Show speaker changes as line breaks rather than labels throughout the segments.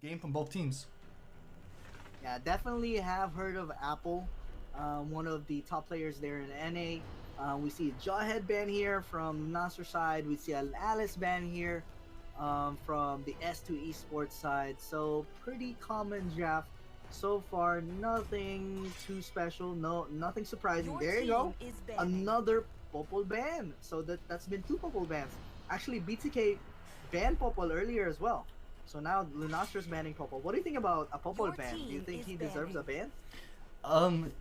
game from both teams.
Yeah, definitely have heard of Apple, one of the top players there in NA. We see a Jawhead ban here from Nasser side. We see an Alice ban here from the S2 Esports side. So pretty common draft so far. Nothing too special. No, nothing surprising. There you go. Another Popol ban. So that's been two Popol bans. Actually, BTK banned Popol earlier as well. So now Lunastra's banning Popol. What do you think about a Popol ban? Do you think he deserves a ban?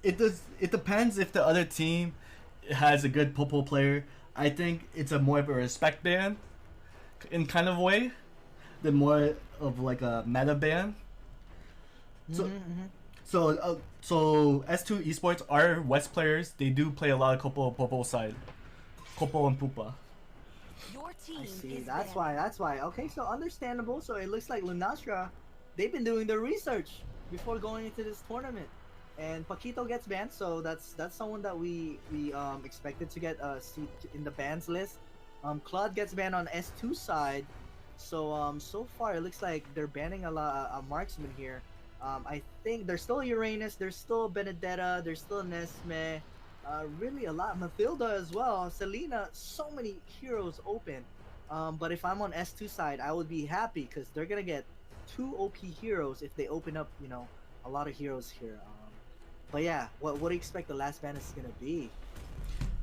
It does. It depends if the other team has a good Popo player. I think it's a more of a respect ban, in kind of way, than more of like a meta ban. So, so S2 Esports are West players. They do play a lot of Popo side, Popo and Pupa.
I see. That's why. That's why. Okay, so understandable. So it looks like Lunastra, they've been doing their research before going into this tournament. And Paquito gets banned, so that's someone that we expected to get a seat in the bans list. Claude gets banned on S2 side, so so far it looks like they're banning a lot a marksman here. I think there's still Uranus, there's still Benedetta, there's still Nesme, really a lot. Mathilda as well, Selena, so many heroes open. But if I'm on S2 side, I would be happy because they're gonna get two OP heroes if they open up, you know, a lot of heroes here. But yeah, what do you expect the last ban is gonna be?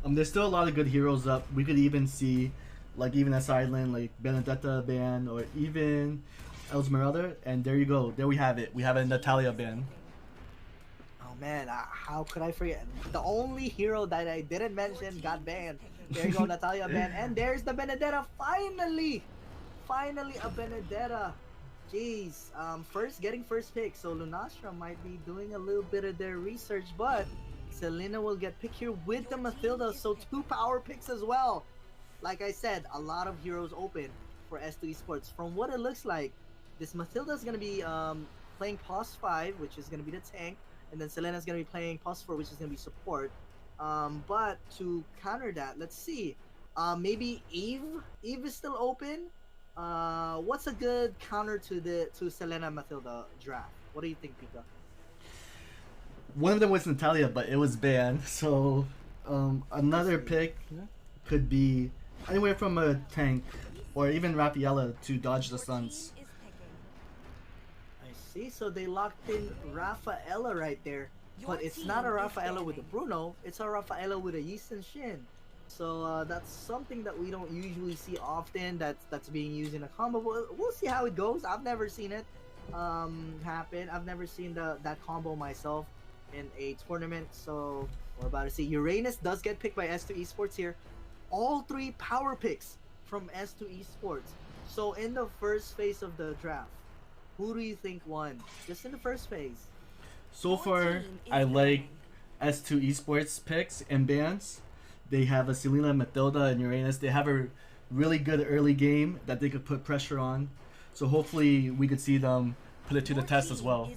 There's still a lot of good heroes up. We could even see, like even a side lane like Benedetta ban or even Elsmeralda, and there you go. There we have it. We have a Natalia ban.
Oh man, how could I forget? The only hero that I didn't mention got banned. There you go, Natalia ban, and there's the Benedetta. Finally, finally a Benedetta. Jeez, getting first pick, so Lunastra might be doing a little bit of their research, but Selena will get picked here with the Mathilda, so two power picks as well. Like I said, a lot of heroes open for S2 Esports. From what it looks like, this Mathilda is going to be playing POS 5, which is going to be the tank, and then Selena is going to be playing POS 4, which is going to be support. But to counter that, let's see. Maybe Eve is still open. What's a good counter to Selena Mathilda draft? What do you think, Pika?
One of them was Natalia, but it was banned. So another pick could be anywhere from a tank or even Rafaela to dodge the stuns.
I see. So they locked in Rafaela right there, but it's not a Rafaela with a Bruno. It's a Rafaela with a Yisen Shin. So that's something that we don't usually see often. That's being used in a combo. We'll see how it goes. I've never seen it happen. I've never seen that combo myself in a tournament. So we're about to see. Uranus does get picked by S2 Esports here. All three power picks from S2 Esports. So in the first phase of the draft, who do you think won? Just in the first phase.
So far, I like S2 Esports picks and bans. They have a Selena, Mathilda, and Uranus. They have a really good early game that they could put pressure on. So hopefully we could see them put it to the test as well.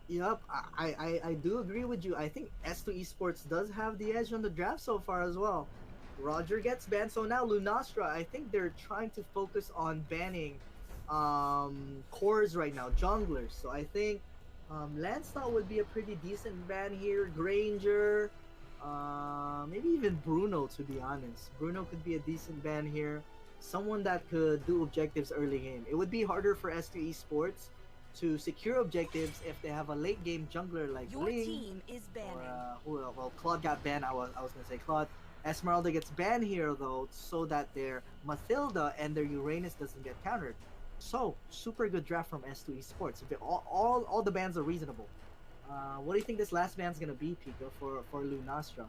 Yep, I do agree with you. I think S2 Esports does have the edge on the draft so far as well. Roger gets banned, so now Lunastra, I think they're trying to focus on banning cores right now, junglers. So I think Lancelot would be a pretty decent ban here. Granger, maybe even Bruno, to be honest. Bruno could be a decent ban here. Someone that could do objectives early game. It would be harder for S2 Esports to secure objectives if they have a late game jungler like Ling. Well, Claude got banned. I was gonna say Claude. Esmeralda gets banned here though, so that their Mathilda and their Uranus doesn't get countered. So super good draft from S2 Esports. All the bans are reasonable. What do you think this last ban's gonna be, Pika, for Lunastra?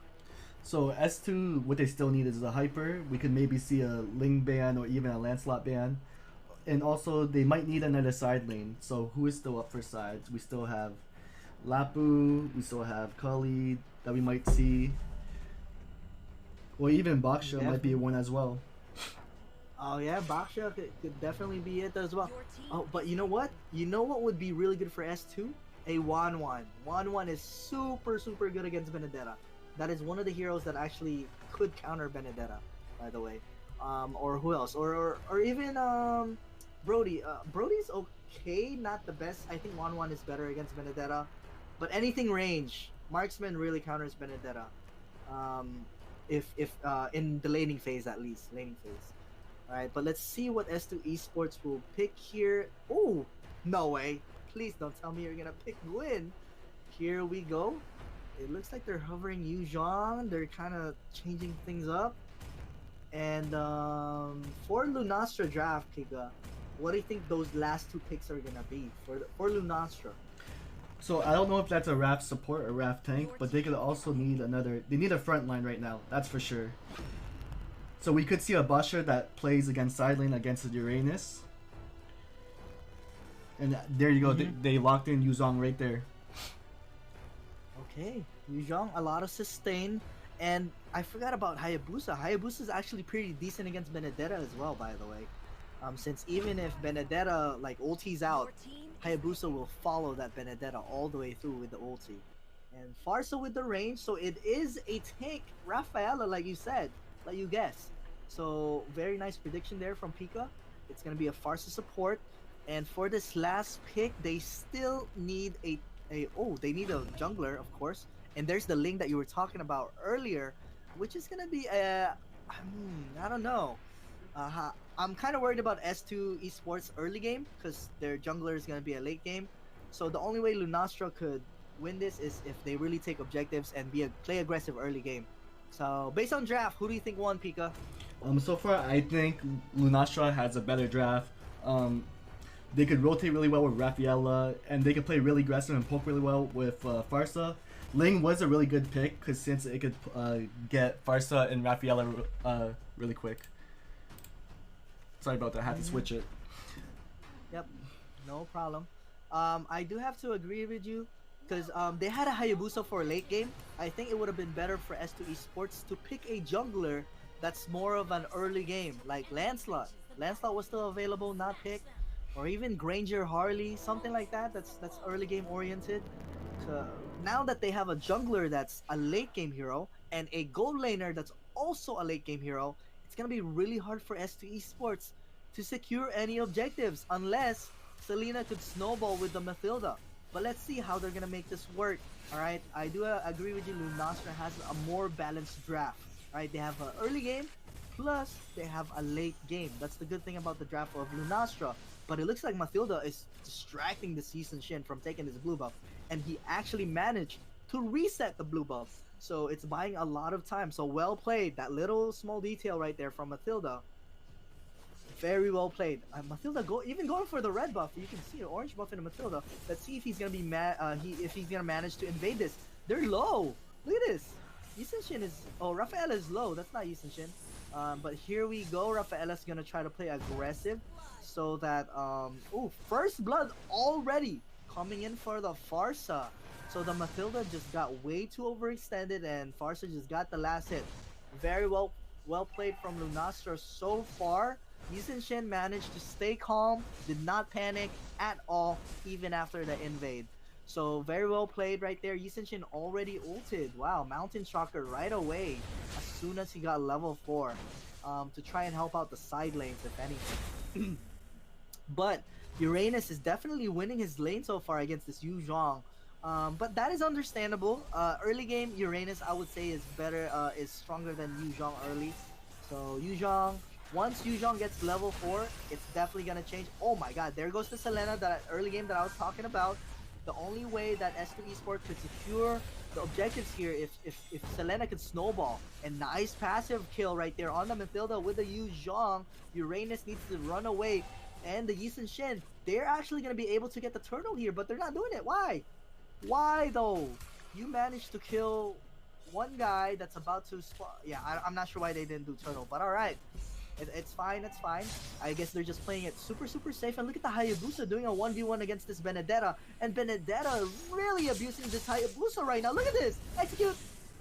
So S2, what they still need is a hyper. We could maybe see a Ling ban or even a Lancelot ban. And also, they might need another side lane. So who is still up for sides? We still have Lapu, we still have Kali that we might see. Or even Baksha might be one as well.
Oh yeah, Baksha could definitely be it as well. Oh, but you know what? You know what would be really good for S2? A Wan. Wan is super good against Benedetta. That is one of the heroes that actually could counter Benedetta, by the way. Or who else? Or even Brody. Brody's okay, not the best. I think 1-1 is better against Benedetta, but anything range, marksman really counters Benedetta. Um, if in the laning phase at least, laning phase. All right, but let's see what S2 Esports will pick here. Oh, no way! Please don't tell me you're gonna pick Gwyn. Here we go. It looks like they're hovering Yu Zhang. They're kind of changing things up. And for Lunastra draft, Kiga, what do you think those last two picks are gonna be for Lunastra?
So I don't know if that's a RAF support or RAF tank, but they could also need another. They need a front line right now. That's for sure. So we could see a Busher that plays against side lane against the Uranus. And there you go. They locked in Yuzong right there.
Okay, Yu Zhang, a lot of sustain. And I forgot about Hayabusa. Hayabusa is actually pretty decent against Benedetta as well, by the way. Since even if Benedetta like ultis out, Hayabusa will follow that Benedetta all the way through with the ulti. And Farsa with the range, so it is a tank Rafaela, like you said, like you guessed. So very nice prediction there from Pika. It's gonna be a Farsa support. And for this last pick, they still need they need a jungler, of course. And there's the link that you were talking about earlier, which is gonna be I don't know. I'm kind of worried about S2 Esports early game because their jungler is gonna be a late game. So the only way Lunastra could win this is if they really take objectives and play aggressive early game. So based on draft, who do you think won, Pika?
So far I think Lunastra has a better draft. They could rotate really well with Rafaela, and they could play really aggressive and poke really well with Farsa. Ling was a really good pick because since it could get Farsa and Rafaela really quick. Sorry about that, I had to switch it.
Yep, no problem. I do have to agree with you because they had a Hayabusa for a late game. I think it would have been better for S2 Esports to pick a jungler that's more of an early game, like Lancelot. Lancelot was still available, not picked. Or even Granger Harley, something like that. That's early game oriented. So now that they have a jungler that's a late game hero and a gold laner that's also a late game hero, it's gonna be really hard for S2 Esports to secure any objectives unless Selena could snowball with the Mathilda. But let's see how they're gonna make this work. All right, I do agree with you. Lunastra has a more balanced draft. All right, they have an early game, plus they have a late game. That's the good thing about the draft of Lunastra. But it looks like Mathilda is distracting the Season Shin from taking his blue buff. And he actually managed to reset the blue buff. So it's buying a lot of time. So well played. That little small detail right there from Mathilda. Very well played. Mathilda even going for the red buff. You can see an orange buff in Mathilda. Let's see if he's gonna be if he's gonna manage to invade this. They're low. Look at this. Yisun Shin is Rafaela is low. That's not Yisun Shin. But here we go. Rafaela's gonna try to play aggressive. So that first blood already coming in for the Farsa. So the Mathilda just got way too overextended and Farsa just got the last hit. Very well played from Lunastra so far. Yisun Shin managed to stay calm, did not panic at all, even after the invade. So very well played right there. Yisun Shin already ulted. Wow, Mountain Shocker right away as soon as he got level 4 to try and help out the side lanes if anything. But Uranus is definitely winning his lane so far against this Yu Zhang. But that is understandable. Early game Uranus I would say is better, is stronger than Yu Zhang early. So Yu Zhang, once Yu Zhang gets level 4, it's definitely gonna change. Oh my god, there goes the Selena, that early game that I was talking about. The only way that S2 Esports could secure the objectives here if Selena could snowball. And nice passive kill right there on the Mathilda with the Yu Zhang. Uranus needs to run away. And the Yisun Shin, they're actually going to be able to get the turtle here, but they're not doing it. Why? Why though? You managed to kill one guy that's about to spawn. Yeah, I'm not sure why they didn't do turtle, but alright. It's fine, it's fine. I guess they're just playing it super safe. And look at the Hayabusa doing a 1v1 against this Benedetta. And Benedetta really abusing this Hayabusa right now. Look at this. Execute.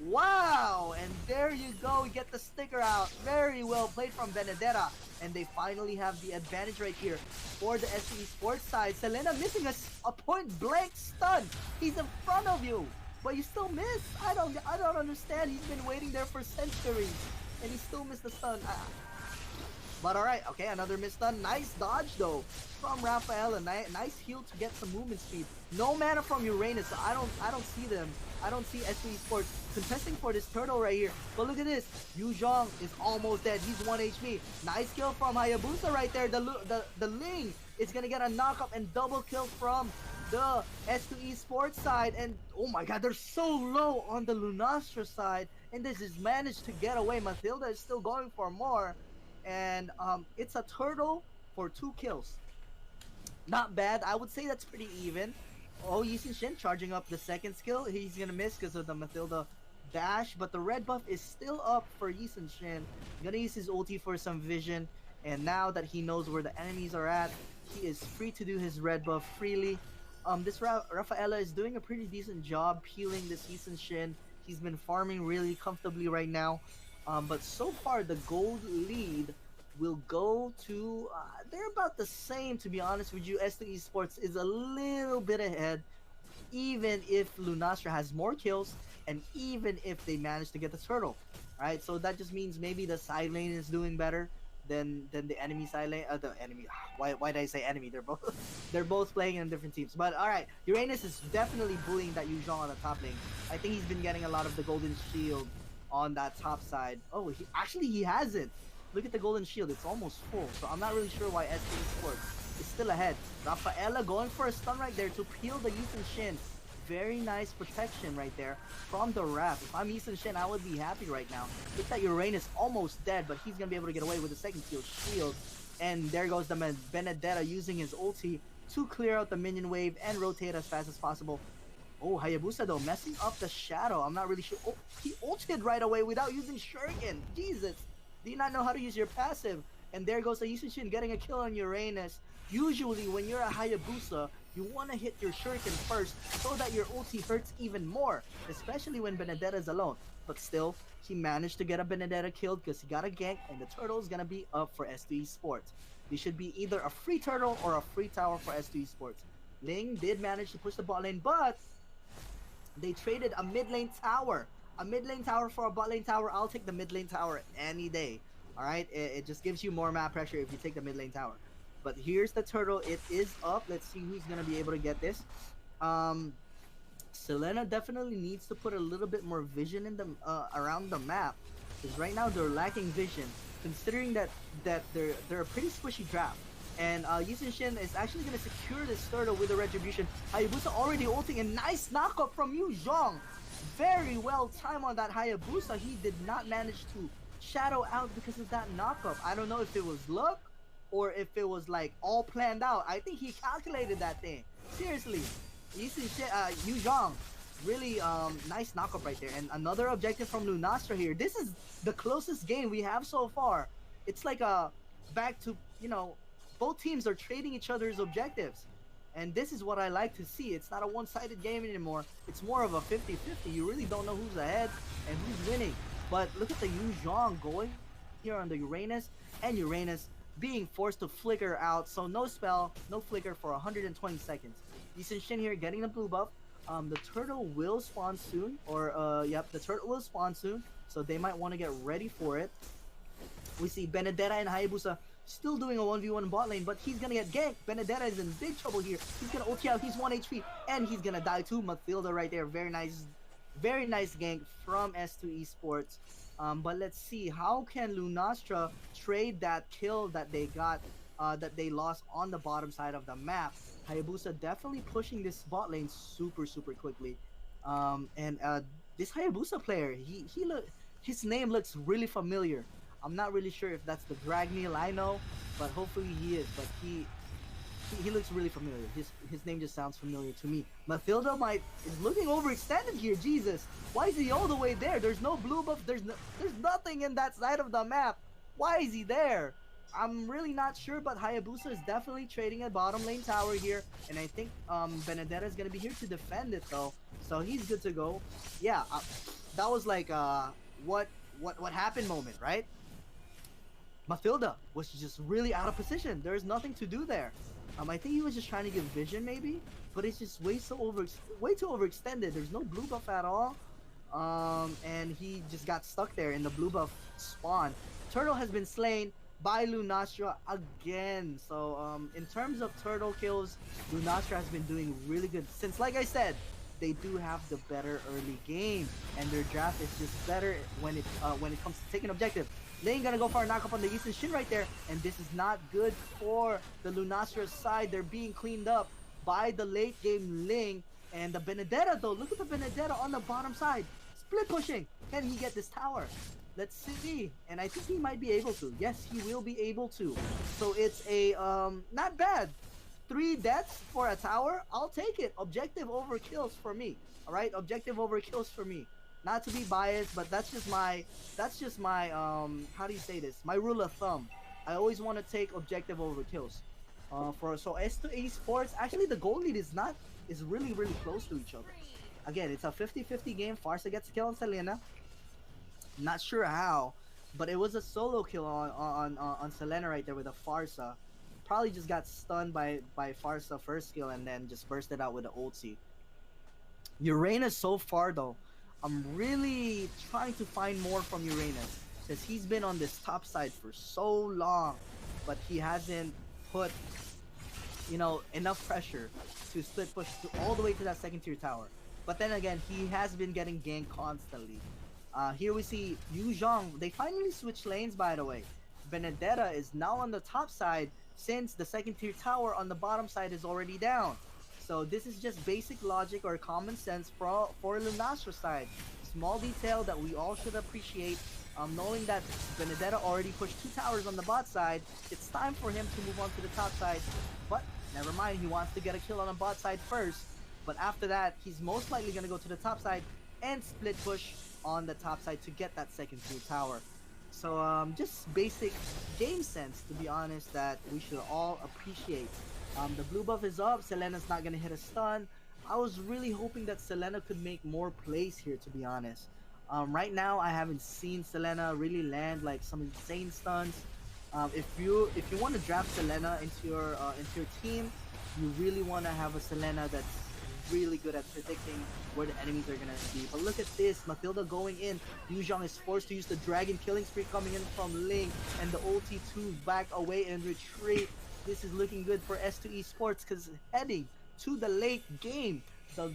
Wow, and there you go, get the sticker out. Very well played from Benedetta. And they finally have the advantage right here for the SE Sports side. Selena missing a point blank stun. He's in front of you, but you still miss. I don't understand. He's been waiting there for centuries and he still missed the stun. But alright, okay, another misstun. Nice dodge though from Rafaela. Nice heal to get some movement speed. No mana from Uranus, so I don't see them. I don't see S2 Esports contesting for this turtle right here. But look at this. Yu Zhong is almost dead. He's 1 HP. Nice kill from Hayabusa right there. The Ling is gonna get a knock-up and double kill from the S2 Esports side. And oh my god, they're so low on the Lunastra side. And this is managed to get away. Mathilda is still going for more. And it's a turtle for 2 kills. Not bad. I would say that's pretty even. Oh, Yisun Shin charging up the second skill. He's gonna miss because of the Mathilda dash, but the red buff is still up for Yisun Shin. Gonna use his ulti for some vision, and now that he knows where the enemies are at, he is free to do his red buff freely. This Rafaela is doing a pretty decent job peeling this Yisun Shin. He's been farming really comfortably right now. But so far the gold lead will go to they're about the same, to be honest with you. S2 Esports is a little bit ahead, even if Lunastra has more kills and even if they manage to get the turtle. Alright, so that just means maybe the side lane is doing better than the enemy side lane. The enemy, why did I say enemy? They're both playing in different teams. But alright, Uranus is definitely bullying that Yu Zhong on the top lane. I think he's been getting a lot of the golden shield on that top side. Oh, he hasn't. Look at the golden shield, it's almost full. So I'm not really sure why S2 Esports is still ahead. Rafaela going for a stun right there to peel the Yisun Shin. Very nice protection right there from the Raph. If I'm Yisun Shin, I would be happy right now. Look at Uranus almost dead, but he's gonna be able to get away with the second kill shield. And there goes the Benedetta using his ulti to clear out the minion wave and rotate as fast as possible. Oh, Hayabusa though, messing up the shadow. I'm not really sure. Oh, he ulted right away without using Shuriken. Jesus. Do you not know how to use your passive? And there goes the Yisun Shin getting a kill on Uranus. Usually when you're a Hayabusa, you want to hit your Shuriken first so that your ulti hurts even more, especially when Benedetta is alone. But still, he managed to get a Benedetta killed because he got a gank, and the turtle is going to be up for S2 Esports. This should be either a free turtle or a free tower for S2 Esports. Ling did manage to push the bot lane, but they traded a mid lane tower. A mid lane tower for a bot lane tower. I'll take the mid lane tower any day. Alright, it just gives you more map pressure if you take the mid lane tower. But here's the turtle. It is up. Let's see who's going to be able to get this. Selena definitely needs to put a little bit more vision in the around the map. Because right now they're lacking vision. Considering that they're a pretty squishy draft. And Yisun Shin is actually going to secure this turtle with a retribution. Hayabusa already ulting, and nice knockup from Yu Zhong. Very well timed on that Hayabusa. He did not manage to shadow out because of that knockup. I don't know if it was luck or if it was like all planned out. I think he calculated that thing. Seriously, Yu Zhong, really nice knockup right there. And another objective from Lunastra here. This is the closest game we have so far. It's like a back to, you know, both teams are trading each other's objectives. And this is what I like to see. It's not a one-sided game anymore. It's more of a 50-50. You really don't know who's ahead and who's winning. But look at the Yu Zhong going here on the Uranus, and Uranus being forced to flicker out. So no spell, no flicker for 120 seconds. Yisun Shin here getting the blue buff. The turtle will spawn soon, or yep, the turtle will spawn soon. So they might want to get ready for it. We see Benedetta and Hayabusa still doing a 1v1 bot lane, but he's gonna get ganked. Benedetta is in big trouble here. He's gonna ulti out, he's 1 HP, and he's gonna die too. Mathilda right there, very nice gank from S2 Esports. But let's see, how can Lunastra trade that kill that they got, that they lost on the bottom side of the map? Hayabusa definitely pushing this bot lane super quickly. This Hayabusa player, his name looks really familiar. I'm not really sure if that's the Dragneel I know, but hopefully he is. But he looks really familiar. His name just sounds familiar to me. Mathilda is looking overextended here. Jesus, why is he all the way there? There's no blue buff. There's nothing in that side of the map. Why is he there? I'm really not sure, but Hayabusa is definitely trading a bottom lane tower here, and I think Benedetta is gonna be here to defend it though, so he's good to go. Yeah, that was like what happened moment, right? Mathilda was just really out of position. There's nothing to do there. I think he was just trying to give vision maybe, but it's just way too overextended. There's no blue buff at all, and he just got stuck there in the blue buff spawn. Turtle has been slain. by Lunastra again. So in terms of turtle kills, Lunastra has been doing really good since, like I said, they do have the better early game, and their draft is just better when it comes to taking objective. Lane gonna go for a knock up on the Eastern Shin right there, and this is not good for the Lunastra side. They're being cleaned up by the late game Ling. And the Benedetta though, look at the Benedetta on the bottom side. Split pushing. Can he get this tower? Let's see. And I think he might be able to. Yes, he will be able to. So it's a not bad. 3 deaths for a tower. I'll take it. Objective over kills for me. Alright? Objective over kills for me. Not to be biased, but that's just my how do you say this? My rule of thumb. I always want to take objective over kills. So S2 Esports, actually the goal lead is really close to each other. Again, it's a 50-50 game. Farsa gets a kill on Selena. Not sure how, but it was a solo kill on Selena right there with a Farsa. Probably just got stunned by Farsa first skill and then just bursted out with the ulti. Uranus so far though, I'm really trying to find more from Uranus because he's been on this top side for so long, but he hasn't put, you know, enough pressure to split push all the way to that second tier tower. But then again, he has been getting ganked constantly. Here we see Yu Zhang. They finally switched lanes, by the way. Benedetta is now on the top side since the second tier tower on the bottom side is already down. So this is just basic logic or common sense for Lunastra side. Small detail that we all should appreciate. Knowing that Benedetta already pushed 2 towers on the bot side, it's time for him to move on to the top side. But never mind, he wants to get a kill on the bot side first. But after that, he's most likely going to go to the top side and split push on the top side to get that second tier tower. So just basic game sense, to be honest, that we should all appreciate. The blue buff is up. Selena's not going to hit a stun. I was really hoping that Selena could make more plays here, to be honest. Right now, I haven't seen Selena really land like some insane stuns. If you want to draft Selena into your team, you really want to have a Selena that's really good at predicting where the enemies are gonna be. But look at this, Matilda going in. Yu Zhang is forced to use the dragon killing spree coming in from Ling, and the ulti 2 back away and retreat. This is looking good for S2 Esports because heading to the late game. The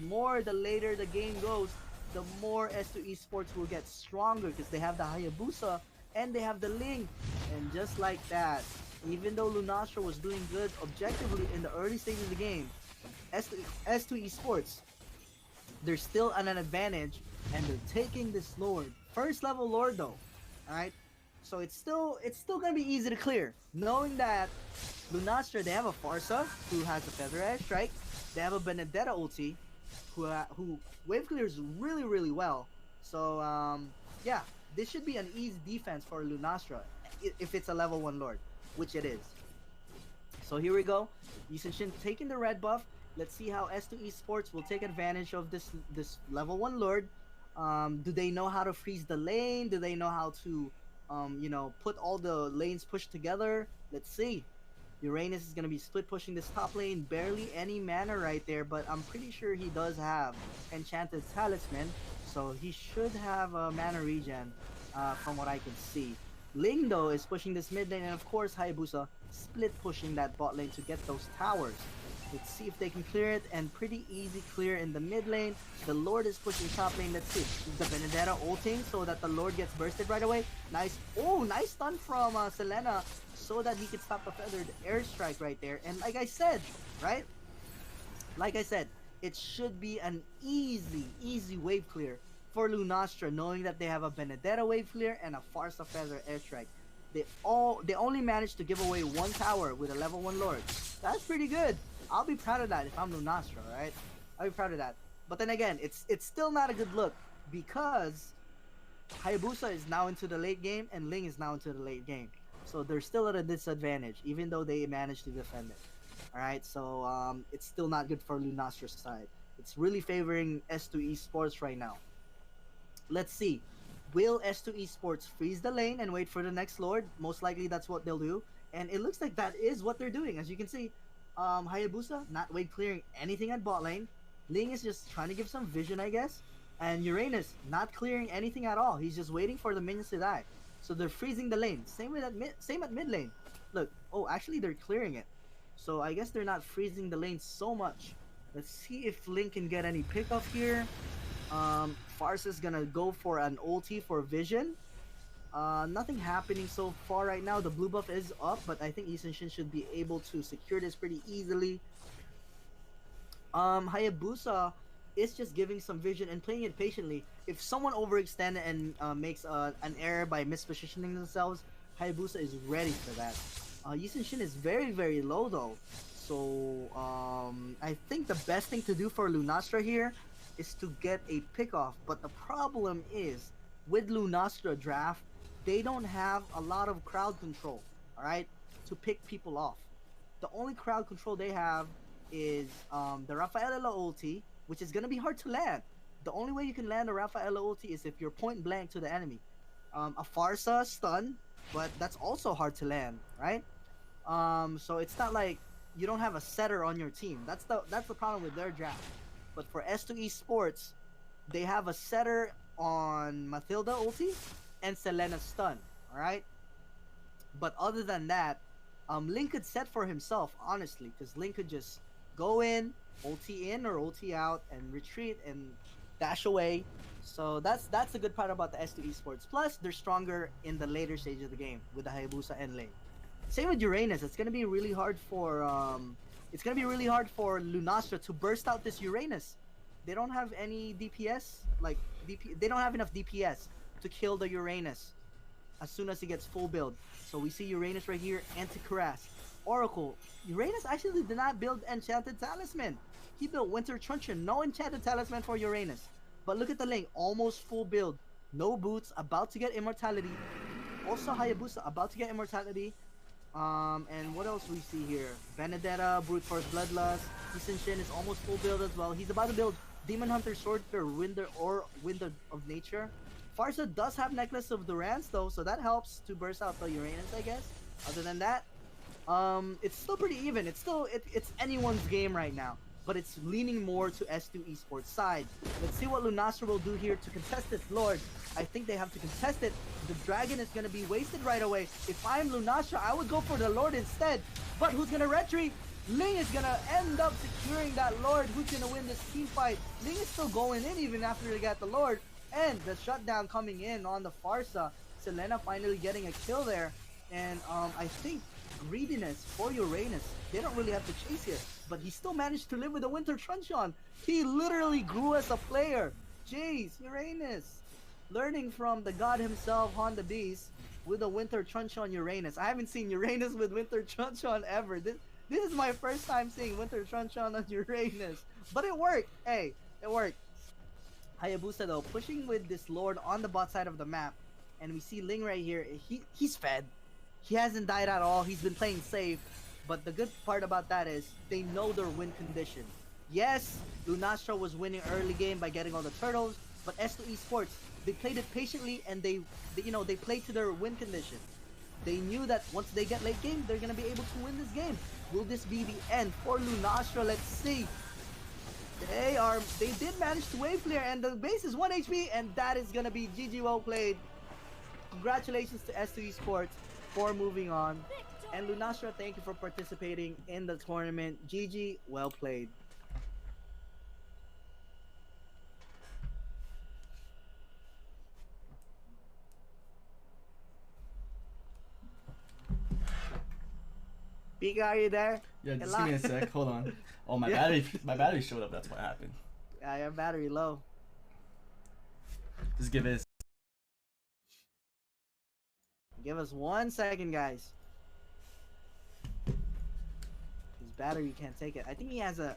later the game goes, the more S2 Esports will get stronger because they have the Hayabusa and they have the Ling. And just like that, even though Lunastra was doing good objectively in the early stages of the game, S2 Esports, they're still at an advantage and they're taking this Lord. First level Lord though, alright? So it's still gonna be easy to clear. Knowing that Lunastra, they have a Farsa who has a Feather Edge, right? They have a Benedetta ulti who wave clears really well. So yeah, this should be an easy defense for Lunastra if it's a level 1 Lord, which it is. So here we go. Eastern Shin taking the red buff. Let's see how S2 Esports will take advantage of this level 1 Lord. Do they know how to freeze the lane? Do they know how to you know, put all the lanes pushed together? Let's see. Uranus is going to be split pushing this top lane. Barely any mana right there, but I'm pretty sure he does have Enchanted Talisman, so he should have a mana regen from what I can see. Ling though is pushing this mid lane, and of course Hayabusa split pushing that bot lane to get those towers. Let's see if they can clear it, and pretty easy clear in the mid lane. The Lord is pushing top lane. Let's see. The Benedetta ulting so that the Lord gets bursted right away. Nice. Oh, nice stun from Selena so that he can stop the feathered airstrike right there. And like I said, right? Like I said, it should be an easy wave clear for Lunastra, knowing that they have a Benedetta wave clear and a Farsa feather airstrike. They only managed to give away 1 tower with a level 1 Lord. That's pretty good. I'll be proud of that if I'm Lunastra, right? I'll be proud of that. But then again, it's still not a good look because Hayabusa is now into the late game and Ling is now into the late game. So they're still at a disadvantage, even though they managed to defend it. Alright, so it's still not good for Lunastra's side. It's really favoring S2 Esports right now. Let's see. Will S2 Esports freeze the lane and wait for the next Lord? Most likely that's what they'll do. And it looks like that is what they're doing. As you can see, Hayabusa not wave clearing anything at bot lane. Ling is just trying to give some vision, I guess. And Uranus not clearing anything at all. He's just waiting for the minions to die. So they're freezing the lane. Same at mid lane. Look, oh, actually they're clearing it. So I guess they're not freezing the lane so much. Let's see if Link can get any pickoff here. Farsa's gonna go for an ulti for Vision. Nothing happening so far right now. The blue buff is up, but I think Shin should be able to secure this pretty easily. Hayabusa is just giving some vision and playing it patiently. If someone overextends and makes an error by mispositioning themselves, Hayabusa is ready for that. Shin is very, very low though. So I think the best thing to do for Lunastra here is to get a pickoff. But the problem is, with Lunastra draft, they don't have a lot of crowd control, alright, to pick people off. The only crowd control they have is the Rafaela ulti, which is going to be hard to land. The only way you can land a Rafaela ulti is if you're point blank to the enemy. A Farsa stun, but that's also hard to land, right? So it's not like you don't have a setter on your team. That's the problem with their draft. But for S2 Esports, they have a setter on Mathilda ulti and Selena stun, alright? But other than that, Link could set for himself, honestly, because Link could just go in or ulti out and retreat and dash away. So that's the good part about the S2 Esports. Plus, they're stronger in the later stage of the game with the Hayabusa end lane. Same with Uranus. It's gonna be really hard for Lunastra to burst out this Uranus. They don't have any DPS, they don't have enough DPS to kill the Uranus as soon as he gets full build. So we see Uranus right here, anti-Karas. Oracle. Uranus actually did not build Enchanted Talisman. He built Winter Truncheon. No Enchanted Talisman for Uranus. But look at the link. Almost full build. No boots. About to get Immortality. Also Hayabusa about to get Immortality. And what else we see here? Benedetta, Brute Force Bloodlust. Shin is almost full build as well. He's about to build Demon Hunter Sword or Wind of Nature. Farsa does have Necklace of Durance though, so that helps to burst out the Uranus, I guess. Other than that, it's still pretty even. It's anyone's game right now, but it's leaning more to S2 Esports side. Let's see what Lunastra will do here to contest this Lord. I think they have to contest it. The dragon is gonna be wasted right away. If I'm Lunastra, I would go for the Lord instead. But who's gonna retreat? Ling is gonna end up securing that Lord. Who's gonna win this team fight? Ling is still going in even after they got the Lord. And the shutdown coming in on the Farsa. Selena finally getting a kill there. And I think greediness for Uranus. They don't really have to chase here. But he still managed to live with a Winter Truncheon. He literally grew as a player. Jeez, Uranus. Learning from the god himself, Honda Beast, with a Winter Truncheon Uranus. I haven't seen Uranus with Winter Truncheon ever. This is my first time seeing Winter Truncheon on Uranus. But it worked. Hey, it worked. Hayabusa though, pushing with this Lord on the bot side of the map. And we see Ling right here. He's fed. He hasn't died at all. He's been playing safe. But the good part about that is they know their win condition. Yes, Lunastra was winning early game by getting all the turtles. But S2 Esports, they played it patiently and they played to their win condition. They knew that once they get late game, they're gonna be able to win this game. Will this be the end for Lunastra? Let's see. They did manage to wave clear and the base is 1 HP and that is gonna be GG, well played. Congratulations to S2 Esports for moving on. And Lunastra, thank you for participating in the tournament. GG, well played. Pika, are you there?
Yeah, just give me a sec. Hold on. Oh, my battery showed up. That's what happened.
Yeah, your battery low.
Just give it.
Give us 1 second, guys. His battery can't take it. I think he has a.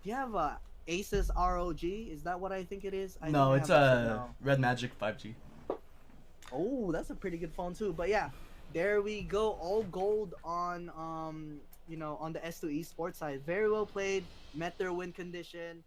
Do you have a Asus ROG? Is that what I think it is?
No, it's a Red Magic 5G.
Oh, that's a pretty good phone too. But yeah, there we go. All gold on on the S2 Esports side. Very well played. Met their win condition.